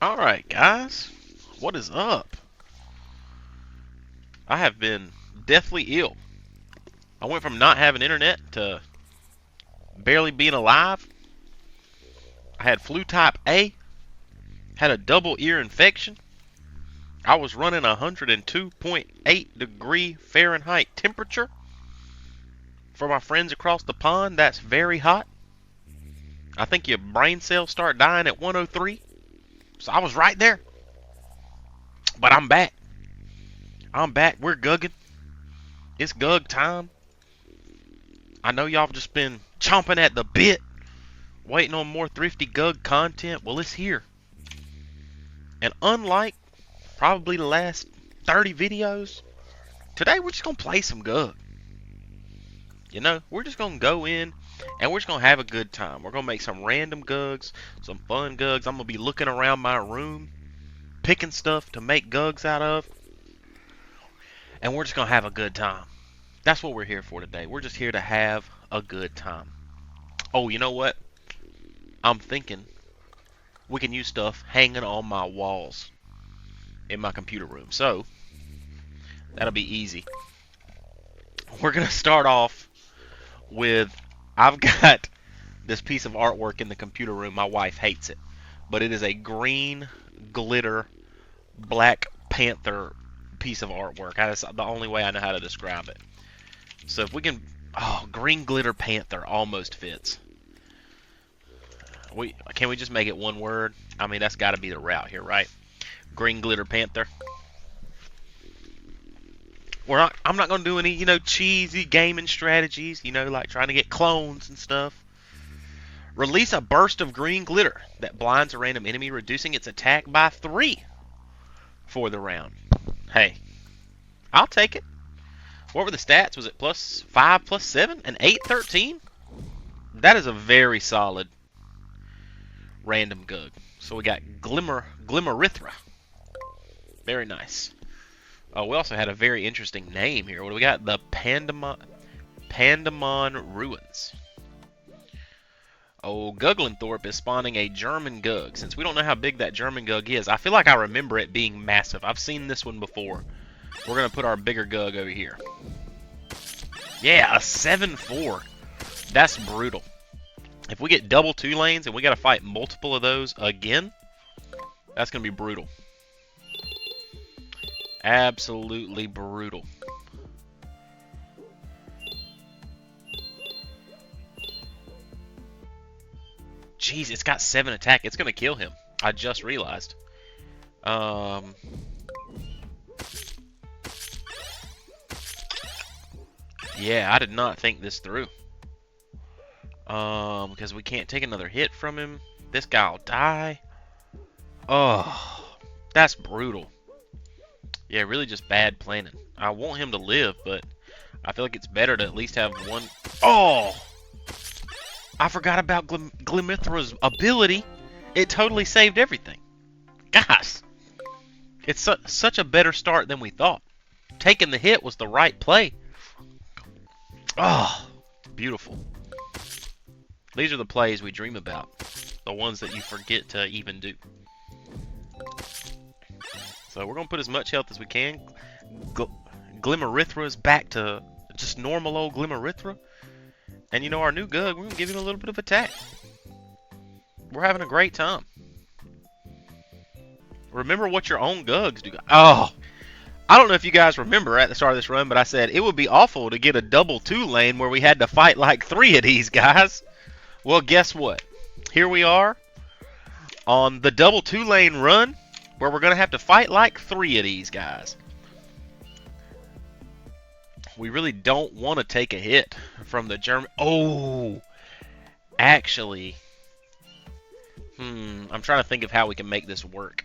Alright, guys. What is up? I have been deathly ill. I went from not having internet to barely being alive. I had flu type A, had a double ear infection. I was running 102.8 degree Fahrenheit temperature. For my friends across the pond, that's very hot. I think your brain cells start dying at 103. So I was right there. But I'm back. I'm back. We're gugging. It's Gug time. I know y'all have just been chomping at the bit, waiting on more Thrifty Gug content. Well, it's here. And unlike probably the last 30 videos, today we're just going to play some Gug. You know, we're just going to go in and we're just going to have a good time. We're going to make some random Gugs, some fun Gugs. I'm going to be looking around my room, picking stuff to make Gugs out of. And we're just going to have a good time. That's what we're here for today. We're just here to have a good time. Oh, you know what? I'm thinking we can use stuff hanging on my walls in my computer room. So, that'll be easy. We're going to start off with, I've got this piece of artwork in the computer room. My wife hates it. But it is a green glitter Black Panther piece of artwork. That's the only way I know how to describe it. So if we can, green glitter panther almost fits. Can we just make it one word? I mean, that's got to be the route here, right? Green glitter panther. I'm not gonna do any, cheesy gaming strategies, like trying to get clones and stuff. Release a burst of green glitter that blinds a random enemy, reducing its attack by 3 for the round. Hey, I'll take it. What were the stats? Was it +5, +7, and 8, 13? That is a very solid random Gug. So we got Glimmerithra. Very nice. Oh, we also had a very interesting name here. What do we got? The Pandemon Ruins. Oh, Guglinthorpe is spawning a German Gug. Since we don't know how big that German Gug is, I feel like I remember it being massive. I've seen this one before. We're going to put our bigger Gug over here. Yeah, a 7-4. That's brutal. If we get double 2 lanes and we got to fight multiple of those again, that's going to be brutal. Absolutely brutal. Jeez, it's got 7 attack. It's going to kill him. I just realized. Yeah, I did not think this through. Because we can't take another hit from him. This guy will die. Oh, that's brutal. Yeah, really just bad planning. I want him to live, but I feel like it's better to at least have one. Oh! I forgot about Glimithra's ability. It totally saved everything. Gosh. It's such a better start than we thought. Taking the hit was the right play. Oh, beautiful. These are the plays we dream about. The ones that you forget to even do. So we're going to put as much health as we can. Glimmerithra is back to just normal old Glimmerithra. And our new Gug, we're going to give him a little bit of attack. We're having a great time. Remember what your own Gugs do. Oh, I don't know if you guys remember at the start of this run, but I said it would be awful to get a double 2 lane where we had to fight like 3 of these guys. Well, guess what? Here we are on the double 2 lane run where we're going to have to fight like 3 of these guys. We really don't want to take a hit from the German. Oh, actually, I'm trying to think of how we can make this work.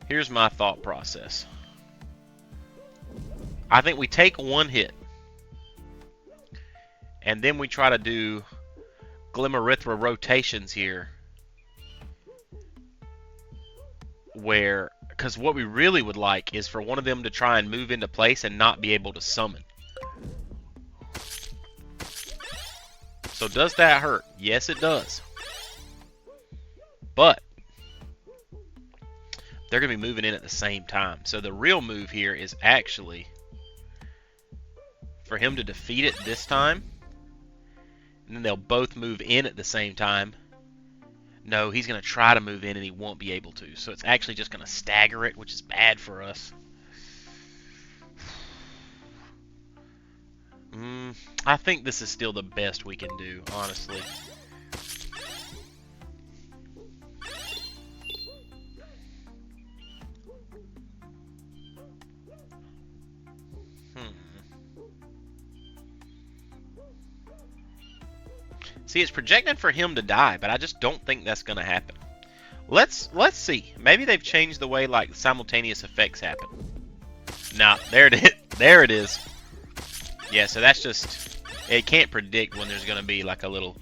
Here's my thought process. I think we take 1 hit, and then we try to do Glimmerithra rotations here, because what we really would like is for one of them to try and move into place and not be able to summon. So does that hurt? Yes, it does. But they're going to be moving in at the same time. So the real move here is actually for him to defeat it this time, and then they'll both move in at the same time. No, he's going to try to move in and he won't be able to. So it's actually just going to stagger it, which is bad for us. I think this is still the best we can do, honestly. See, it's projected for him to die, but I just don't think that's going to happen. Let's see. Maybe they've changed the way like simultaneous effects happen. Nah, there it is. There it is. Yeah, so that's just, it can't predict when there's going to be like a little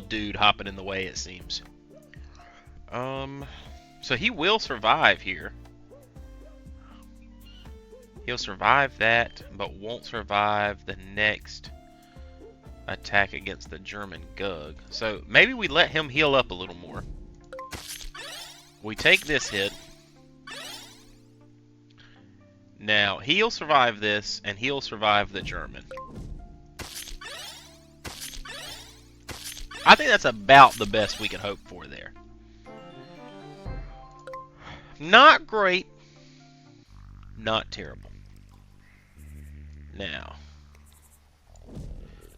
dude hopping in the way, it seems. So he will survive here. He'll survive that, but won't survive the next attack against the German Gug. So maybe we let him heal up a little more. We take this hit. Now, he'll survive this, and he'll survive the German. I think that's about the best we can hope for there. Not great. Not terrible. Now,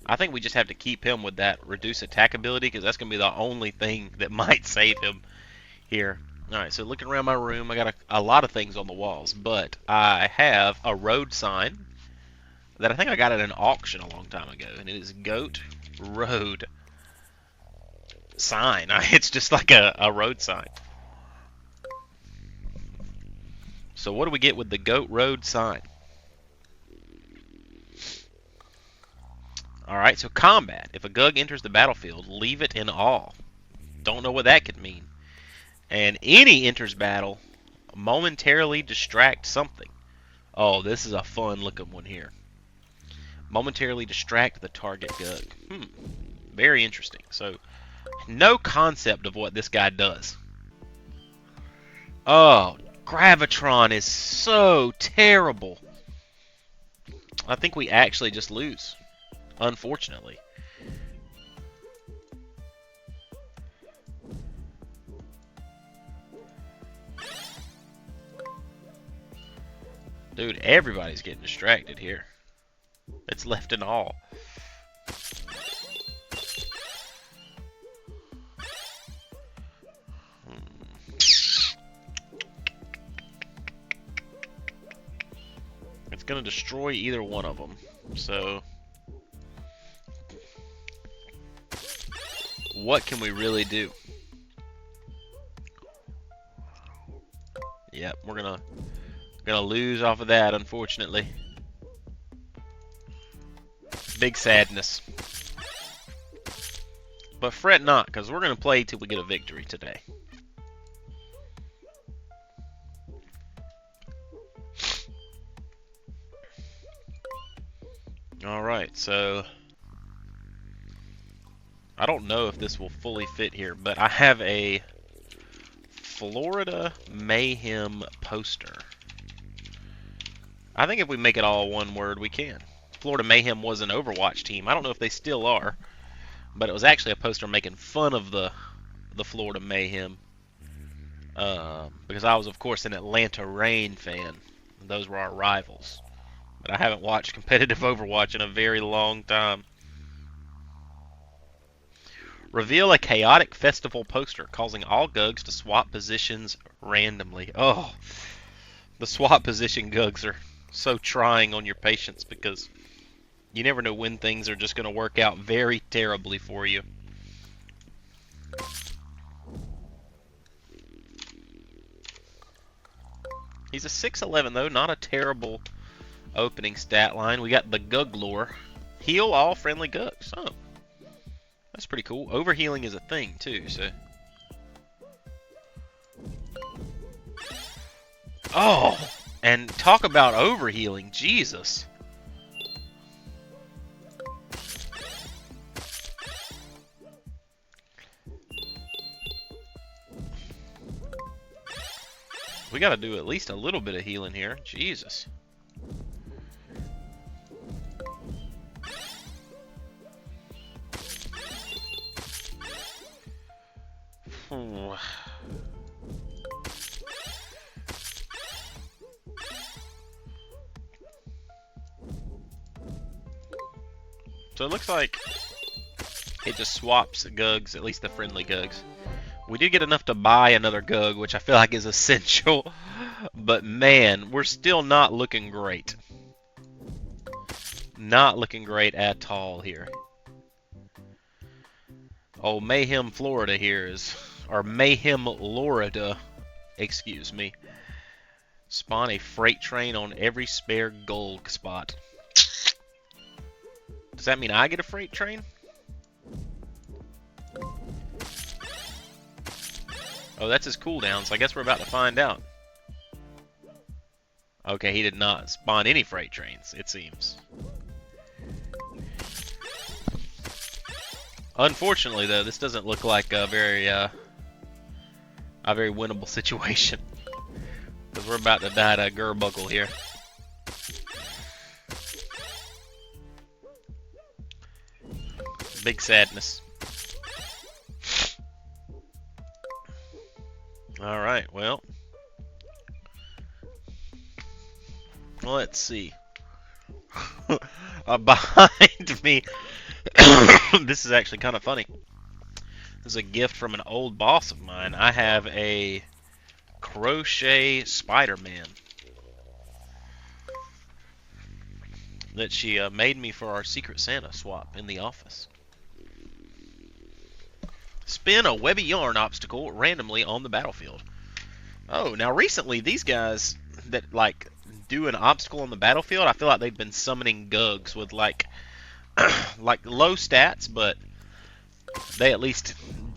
I think we just have to keep him with that reduced attack ability, because that's going to be the only thing that might save him here. Alright, so looking around my room, I got a lot of things on the walls, but I have a road sign that I think I got at an auction a long time ago, and it is Goat Road Sign. It's just like a road sign. So what do we get with the Goat Road Sign? Alright, so combat. If a Gug enters the battlefield, leave it in awe. Don't know what that could mean. And any enters battle, momentarily distract something. Oh, this is a fun looking one here. Momentarily distract the target Gug. Very interesting. So, no concept of what this guy does. Oh, Gravitron is so terrible. I think we actually just lose, unfortunately. Dude, everybody's getting distracted here. It's left in awe. It's going to destroy either one of them. So, what can we really do? Yep, we're gonna lose off of that, unfortunately. Big sadness. But fret not, because we're gonna play till we get a victory today. Alright, so I don't know if this will fully fit here, but I have a Florida Mayhem poster. I think if we make it all one word, we can. Florida Mayhem was an Overwatch team. I don't know if they still are, but it was actually a poster making fun of the Florida Mayhem. Because I was, of course, an Atlanta Reign fan. And those were our rivals. But I haven't watched competitive Overwatch in a very long time. Reveal a chaotic festival poster, causing all Gugs to swap positions randomly. Oh, the swap position Gugs are so trying on your patience, because you never know when things are just going to work out very terribly for you. He's a 6'11", though, not a terrible opening stat line. We got the Gug lore. Heal all friendly Gugs. Oh, that's pretty cool. Overhealing is a thing, too, so. Oh, and talk about overhealing. Jesus. We gotta do at least a little bit of healing here. Jesus. So it looks like it just swaps Gugs, at least the friendly Gugs. We did get enough to buy another Gug, which I feel like is essential. But man, we're still not looking great. Not looking great at all here. Oh, Mayhem, Florida here is... Or Mayhem, Florida. Excuse me. Spawn a freight train on every spare gold spot. Does that mean I get a freight train? Oh, that's his cooldown, so I guess we're about to find out. Okay, he did not spawn any freight trains, it seems. Unfortunately, though, this doesn't look like a very winnable situation. Because we're about to die to a Gurbuckle here. Big sadness. Alright, well. Let's see. Behind me. This is actually kind of funny. This is a gift from an old boss of mine. I have a crochet Spider-Man that she made me for our Secret Santa swap in the office. Spin a webby yarn obstacle randomly on the battlefield. Oh, now recently these guys that like do an obstacle on the battlefield, I feel like they've been summoning Gugs with like like low stats, but they at least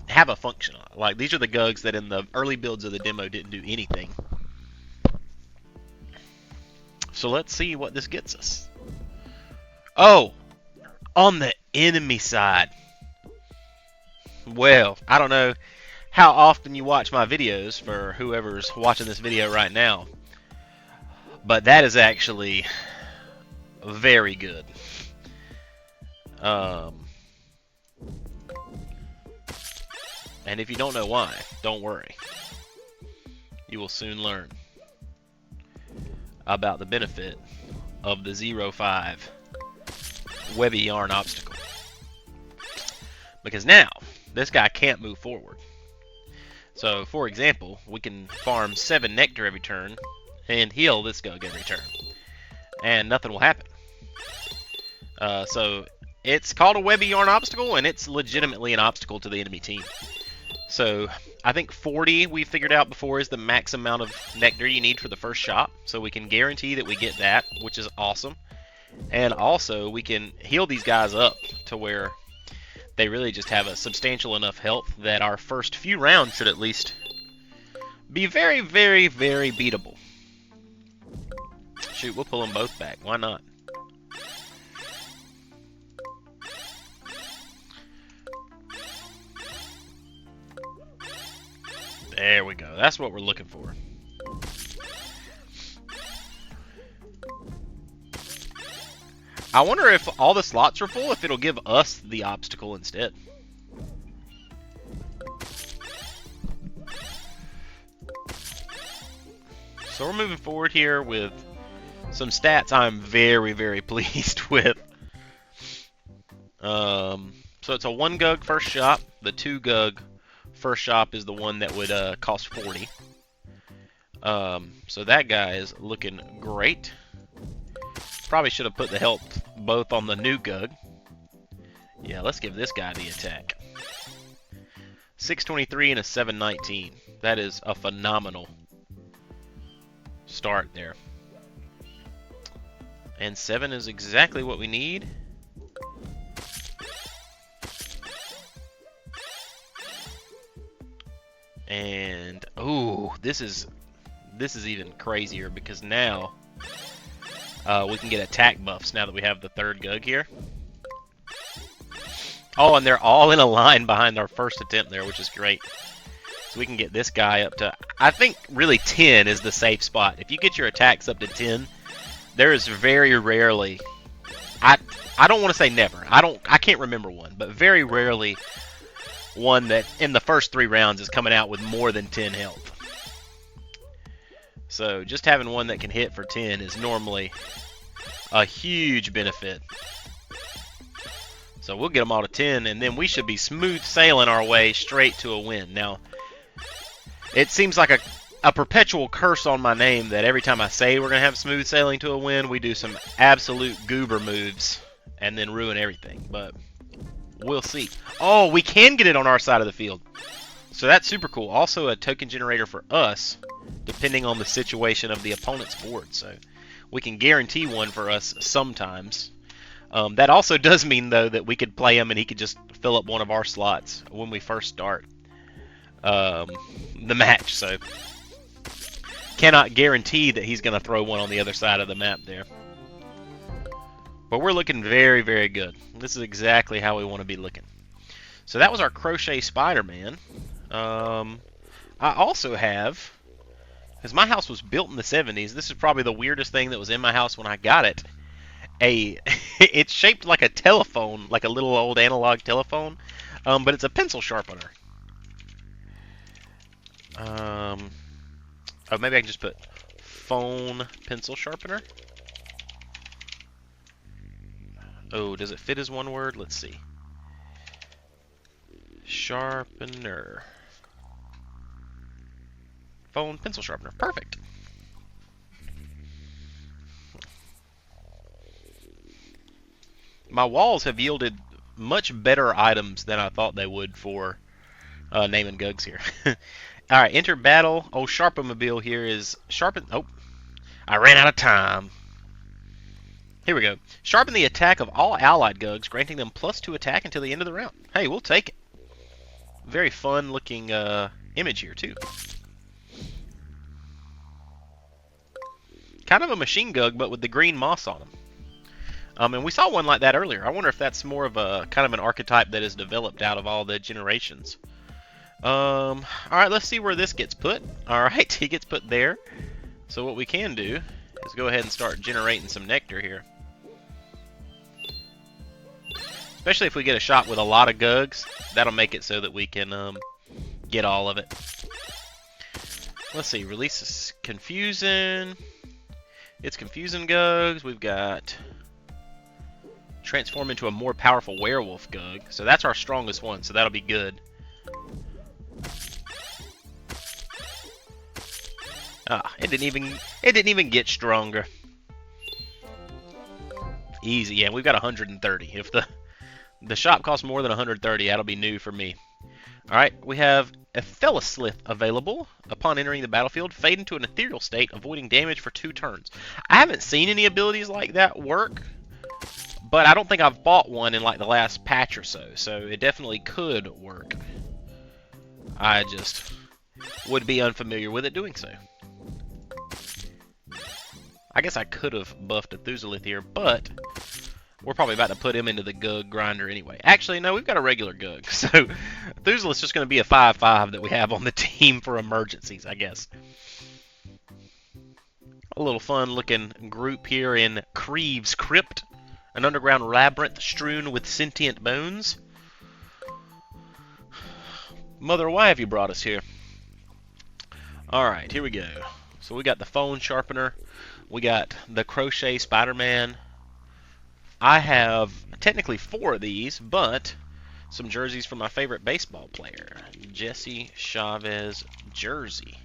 have a function. Like these are the Gugs that in the early builds of the demo didn't do anything. So let's see what this gets us. Oh, on the enemy side. Well, I don't know how often you watch my videos for whoever's watching this video right now, but that is actually very good. And if you don't know why, don't worry. You will soon learn about the benefit of the 0.5 webby yarn obstacle. Because now, this guy can't move forward. So, for example, we can farm 7 nectar every turn and heal this Gug every turn. And nothing will happen. So, it's called a webby yarn obstacle, and it's legitimately an obstacle to the enemy team. So, I think 40 we figured out before is the max amount of nectar you need for the first shot. So we can guarantee that we get that, which is awesome. And also, we can heal these guys up to where they really just have a substantial enough health that our first few rounds should at least be very, very, very beatable. Shoot, we'll pull them both back. Why not? There we go. That's what we're looking for. I wonder if all the slots are full, if it'll give us the obstacle instead. So we're moving forward here with some stats I'm very, very pleased with. So it's a 1 Gug first shop. The 2 Gug first shop is the one that would cost 40. So that guy is looking great. Probably should have put the health both on the new Gug. Yeah, let's give this guy the attack. 623 and a 719. That is a phenomenal start there. And 7 is exactly what we need. And ooh, this is even crazier because now we can get attack buffs now that we have the 3rd Gug here. Oh, and they're all in a line behind our first attempt there, which is great. So we can get this guy up to, I think really 10 is the safe spot. If you get your attacks up to 10, there is very rarely, I don't want to say never. I can't remember one, but very rarely one that in the first 3 rounds is coming out with more than 10 health. So just having one that can hit for 10 is normally a huge benefit. So we'll get them all to 10, and then we should be smooth sailing our way straight to a win. Now, it seems like a perpetual curse on my name that every time I say we're going to have smooth sailing to a win, we do some absolute goober moves and then ruin everything. But we'll see. Oh, we can get it on our side of the field. So that's super cool. Also a token generator for us, depending on the situation of the opponent's board. So we can guarantee one for us sometimes. That also does mean, though, that we could play him and he could just fill up one of our slots when we first start the match. So cannot guarantee that he's going to throw one on the other side of the map there. But we're looking very, very good. This is exactly how we want to be looking. So that was our Crochet Spider-Man. I also have, because my house was built in the 70s, this is probably the weirdest thing that was in my house when I got it. It's shaped like a telephone, like a little old analog telephone, but it's a pencil sharpener. Oh, maybe I can just put phone pencil sharpener. Oh, does it fit as one word? Let's see. Sharpener. Phone pencil sharpener. Perfect. My walls have yielded much better items than I thought they would for naming Gugs here. Alright, enter battle. Oh, Sharpomobile here is sharpen. Oh, I ran out of time. Here we go. Sharpen the attack of all allied Gugs, granting them +2 attack until the end of the round. Hey, we'll take it. Very fun looking image here, too. Kind of a machine Gug, but with the green moss on them. And we saw one like that earlier. I wonder if that's more of a kind of an archetype that is developed out of all the generations. Alright, let's see where this gets put. Alright, he gets put there. So what we can do is go ahead and start generating some nectar here. Especially if we get a shot with a lot of Gugs, that'll make it so that we can get all of it. Let's see, release is confusing. It's confusing Gugs. We've got transform into a more powerful werewolf Gug. So that's our strongest one, so that'll be good. Ah, it didn't even get stronger. Easy, yeah, we've got 130. If the shop costs more than 130, that'll be new for me. Alright, we have Epheloslith available. Upon entering the battlefield, fade into an ethereal state, avoiding damage for 2 turns. I haven't seen any abilities like that work, but I don't think I've bought one in like the last patch or so, so it definitely could work. I just would be unfamiliar with it doing so. I guess I could have buffed Epheloslith here, but we're probably about to put him into the Gug grinder anyway. Actually, no, we've got a regular Gug, so Epheloslith's just going to be a 5/5 that we have on the team for emergencies, I guess. A little fun-looking group here in Creeve's Crypt, an underground labyrinth strewn with sentient bones. Mother, why have you brought us here? Alright, here we go. So we got the phone sharpener. We got the Crochet Spider-Man. I have technically 4 of these, but some jerseys from my favorite baseball player, Jesse Chavez jersey.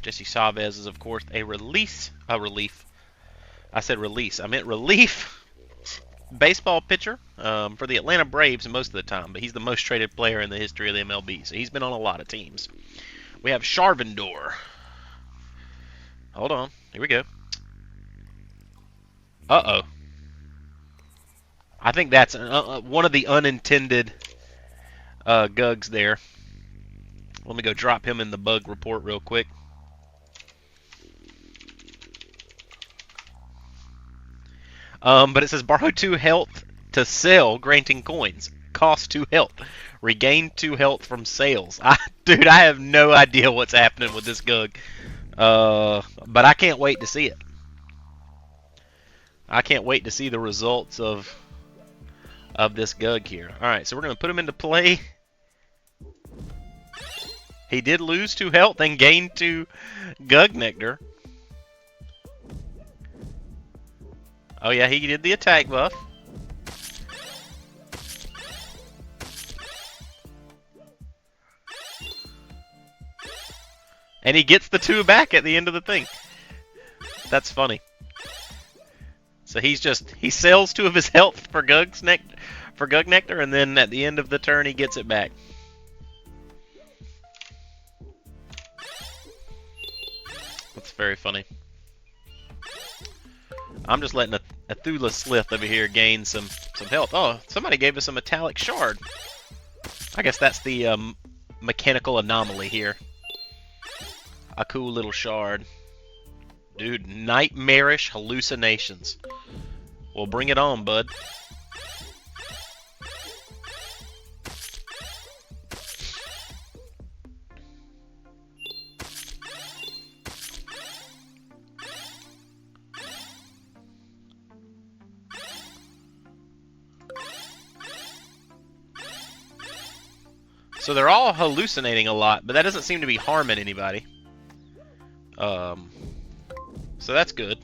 Jesse Chavez is, of course, a relief. I said release. I meant relief baseball pitcher for the Atlanta Braves most of the time, but he's the most traded player in the history of the MLB, so he's been on a lot of teams. We have Charvandor. Hold on. Here we go. Uh-oh. I think that's one of the unintended Gugs there. Let me go drop him in the bug report real quick. But it says borrow 2 health to sell, granting coins. Cost 2 health. Regain 2 health from sales. Dude, I have no idea what's happening with this Gug. But I can't wait to see it. I can't wait to see the results of this Gug here. Alright, so we're going to put him into play. He did lose 2 health and gain 2 Gug Nectar. Oh yeah, he did the attack buff. And he gets the 2 back at the end of the thing. That's funny. So he sells 2 of his health for Gug Nectar, and then at the end of the turn he gets it back. That's very funny. I'm just letting a Thula Slith over here gain some health. Oh, somebody gave us a metallic shard. I guess that's the mechanical anomaly here. A cool little shard. Dude, nightmarish hallucinations. Well, bring it on, bud. So they're all hallucinating a lot, but that doesn't seem to be harming anybody. So that's good.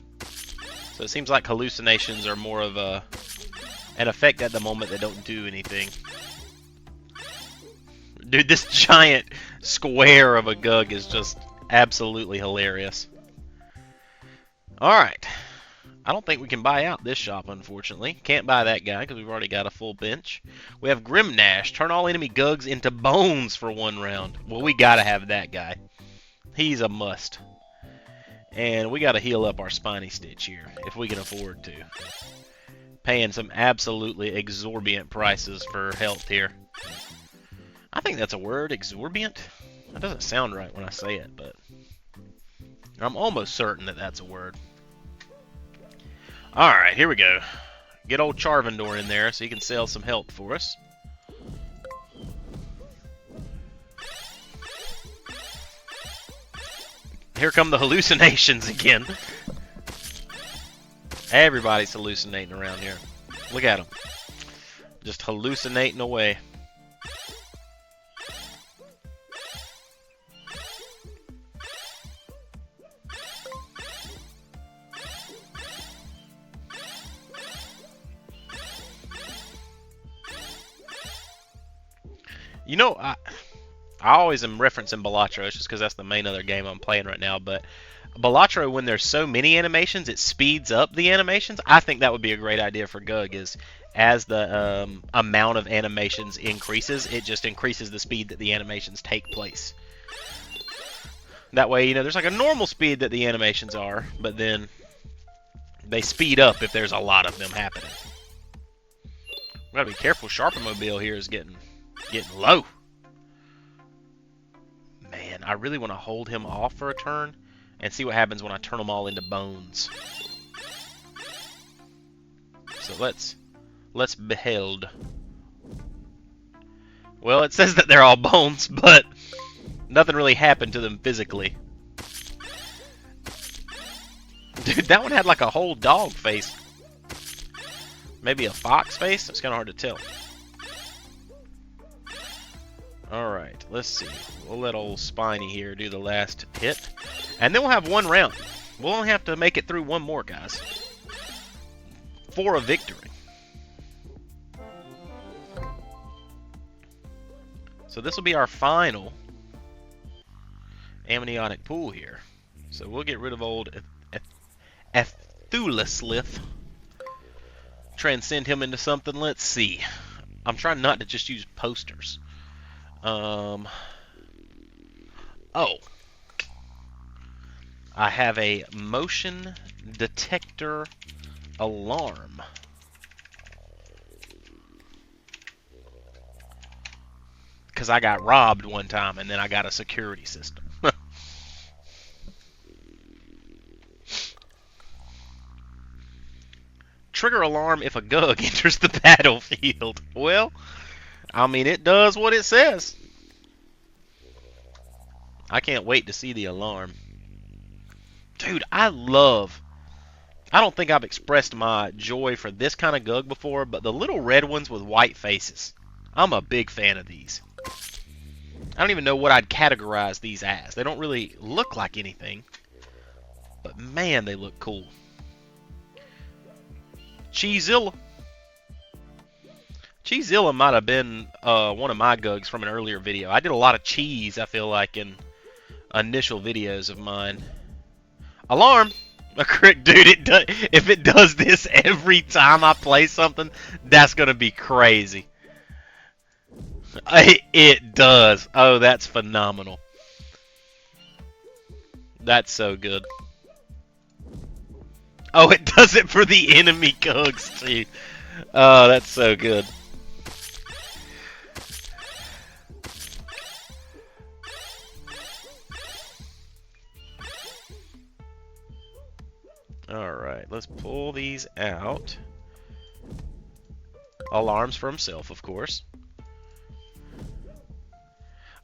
So it seems like hallucinations are more of an effect at the moment that don't do anything. Dude, this giant square of a Gug is just absolutely hilarious. Alright. I don't think we can buy out this shop, unfortunately. Can't buy that guy because we've already got a full bench. We have Grimnash. Turn all enemy Gugs into bones for 1 round. Well, we gotta have that guy. He's a must. And we gotta heal up our Spiny Stitch here, if we can afford to. Paying some absolutely exorbitant prices for health here. I think that's a word, exorbitant. That doesn't sound right when I say it, but I'm almost certain that that's a word. Alright, here we go. Get old Charvandor in there so he can sell some health for us. Here come the hallucinations again. Everybody's hallucinating around here. Look at them. Just hallucinating away. You know, I always am referencing Balatro just because that's the main other game I'm playing right now, but Balatro, when there's so many animations, it speeds up the animations. I think that would be a great idea for Gug, is as the amount of animations increases, it just increases the speed that the animations take place. That way, you know, there's like a normal speed that the animations are, but then they speed up if there's a lot of them happening. We gotta be careful. Sharpmobile here is getting low. Man, I really want to hold him off for a turn and see what happens when I turn them all into bones. So let's behold. Well, it says that they're all bones, but nothing really happened to them physically. Dude, that one had like a whole dog face. Maybe a fox face? It's kind of hard to tell. Alright, let's see. We'll let old Spiny here do the last hit. And then we'll have 1 round. We'll only have to make it through 1 more, guys. For a victory. So this will be our final amniotic pool here. So we'll get rid of old Thulislith. Transcend him into something. Let's see. I'm trying not to just use posters. Oh. I have a motion detector alarm. Because I got robbed one time and then I got a security system. Trigger alarm if a Gug enters the battlefield. Well, I mean, it does what it says. I can't wait to see the alarm. Dude, I don't think I've expressed my joy for this kind of Gug before, but the little red ones with white faces. I'm a big fan of these. I don't even know what I'd categorize these as. They don't really look like anything. But man, they look cool. Cheezilla. Cheezilla might have been one of my Gugs from an earlier video. I did a lot of cheese, I feel like, in initial videos of mine. Alarm! A crit, dude, if it does this every time I play something, that's going to be crazy. It does. Oh, that's phenomenal. That's so good. Oh, it does it for the enemy Gugs, too. Oh, that's so good. Alright, let's pull these out. Alarms for himself, of course.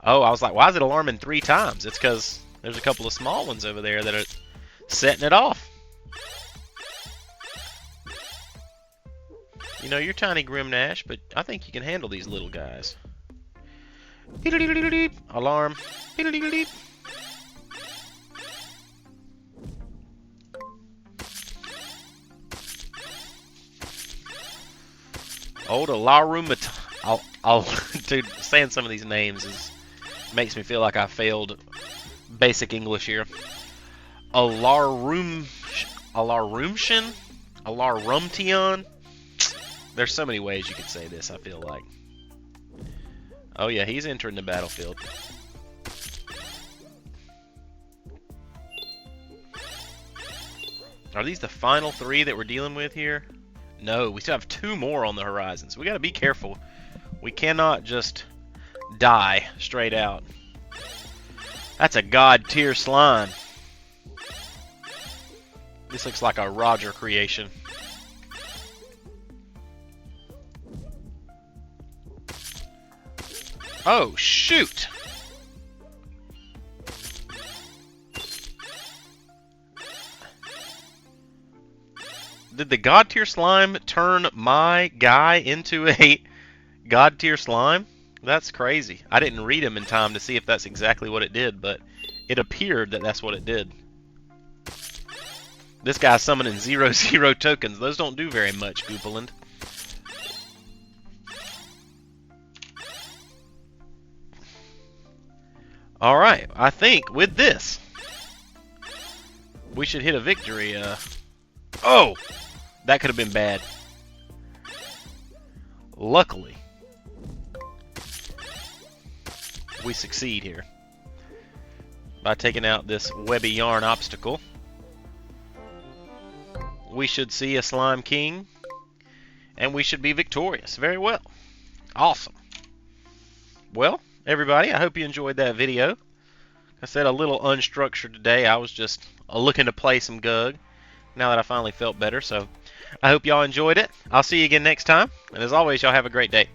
Oh, I was like, why is it alarming 3 times? It's because there's a couple of small ones over there that are setting it off. You know, you're tiny, Grimnash, but I think you can handle these little guys. Alarm. Old Alarum. Dude, saying some of these names makes me feel like I failed basic English here. Alarumtion? Alarumtion? There's so many ways you could say this, I feel like. Oh yeah, he's entering the battlefield. Are these the final 3 that we're dealing with here? No, we still have 2 more on the horizon, so we gotta be careful. We cannot just die straight out. That's a god tier slime. This looks like a Roger creation. Oh, shoot! Did the god tier slime turn my guy into a god tier slime? That's crazy. I didn't read him in time to see if that's exactly what it did, but it appeared that that's what it did. This guy's summoning 0/0 tokens. Those don't do very much, Goopaland. Alright, I think with this, we should hit a victory. Oh! That could have been bad. Luckily, we succeed here by taking out this webby yarn obstacle. We should see a Slime King, and we should be victorious. Very well. Awesome. Well, everybody, I hope you enjoyed that video. Like I said, a little unstructured today. I was just looking to play some Gug now that I finally felt better. So I hope y'all enjoyed it. I'll see you again next time. And as always, y'all have a great day.